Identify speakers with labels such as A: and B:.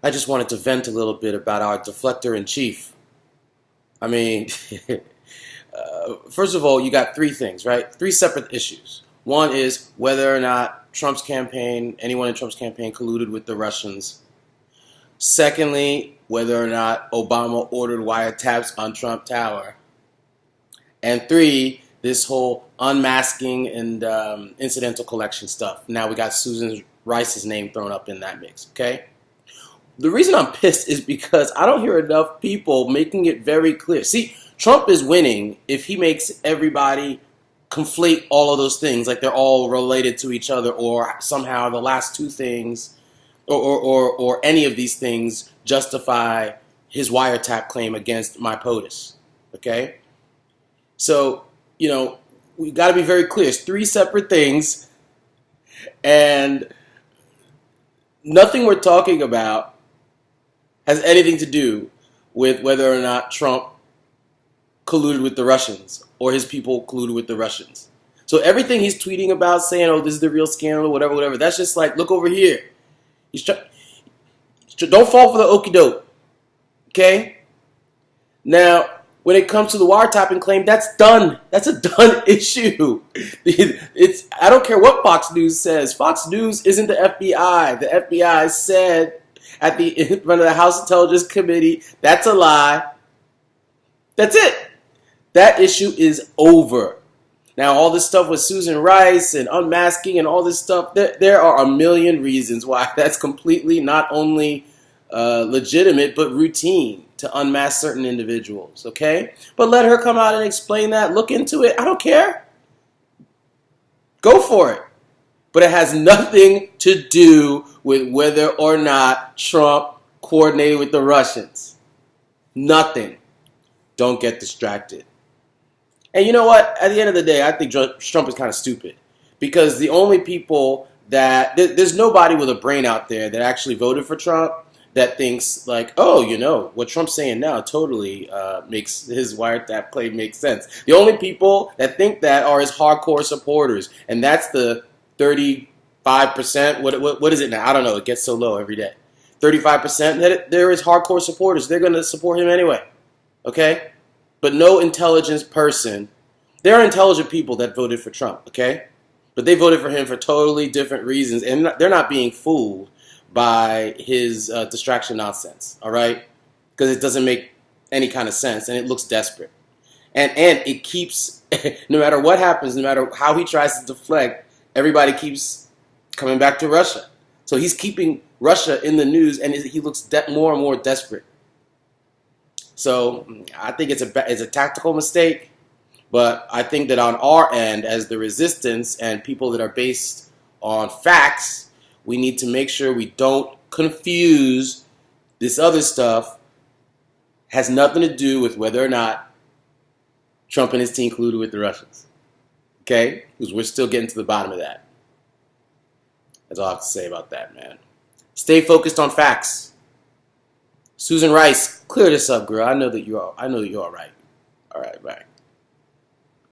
A: I just wanted to vent a little bit about our Deflector-In-Chief. I mean, first of all, you got three things, right? Three separate issues. One is whether or not Trump's campaign, anyone in Trump's campaign colluded with the Russians. Secondly, whether or not Obama ordered wiretaps on Trump Tower. And three, this whole unmasking and incidental collection stuff. Now we got Susan Rice's name thrown up in that mix, okay? The reason I'm pissed is because I don't hear enough people making it very clear. See, Trump is winning if he makes everybody conflate all of those things like they're all related to each other, or somehow the last two things or any of these things justify his wiretap claim against my POTUS, okay? So, you know, we got to be very clear. It's three separate things, and nothing we're talking about has anything to do with whether or not Trump colluded with the Russians or his people colluded with the Russians. So everything he's tweeting about, saying, oh, this is the real scandal, whatever, whatever, that's just like, look over here. Don't fall for the okie doke, okay? Now, when it comes to the wiretapping claim, that's done. That's a done issue. I don't care what Fox News says. Fox News isn't the FBI. The FBI said in front of the House Intelligence Committee, that's a lie. That's it. That issue is over. Now, all this stuff with Susan Rice and unmasking and all this stuff, there are a million reasons why that's completely not only legitimate, but routine to unmask certain individuals, okay? But let her come out and explain that. Look into it. I don't care. Go for it. But it has nothing to do with whether or not Trump coordinated with the Russians. Nothing. Don't get distracted. And you know what? At the end of the day, I think Trump is kind of stupid. Because the only people that... There's nobody with a brain out there that actually voted for Trump that thinks like, oh, you know, what Trump's saying now totally makes his wiretap claim make sense. The only people that think that are his hardcore supporters. And that's the 35%. What is it now? I don't know. It gets so low every day. 35% that they're his hardcore supporters. They're going to support him anyway. Okay? But no intelligence person. There are intelligent people that voted for Trump. Okay? But they voted for him for totally different reasons. And they're not being fooled by his distraction nonsense, all right? Because it doesn't make any kind of sense, and it looks desperate. And it keeps, no matter what happens, no matter how he tries to deflect, everybody keeps coming back to Russia. So he's keeping Russia in the news, and he looks more and more desperate. So I think it's a tactical mistake, but I think that on our end, as the resistance and people that are based on facts, we need to make sure we don't confuse this other stuff. Has nothing to do with whether or not Trump and his team colluded with the Russians. Okay? Because we're still getting to the bottom of that. That's all I have to say about that, man. Stay focused on facts. Susan Rice, clear this up, girl. I know you're all right. All right, bye.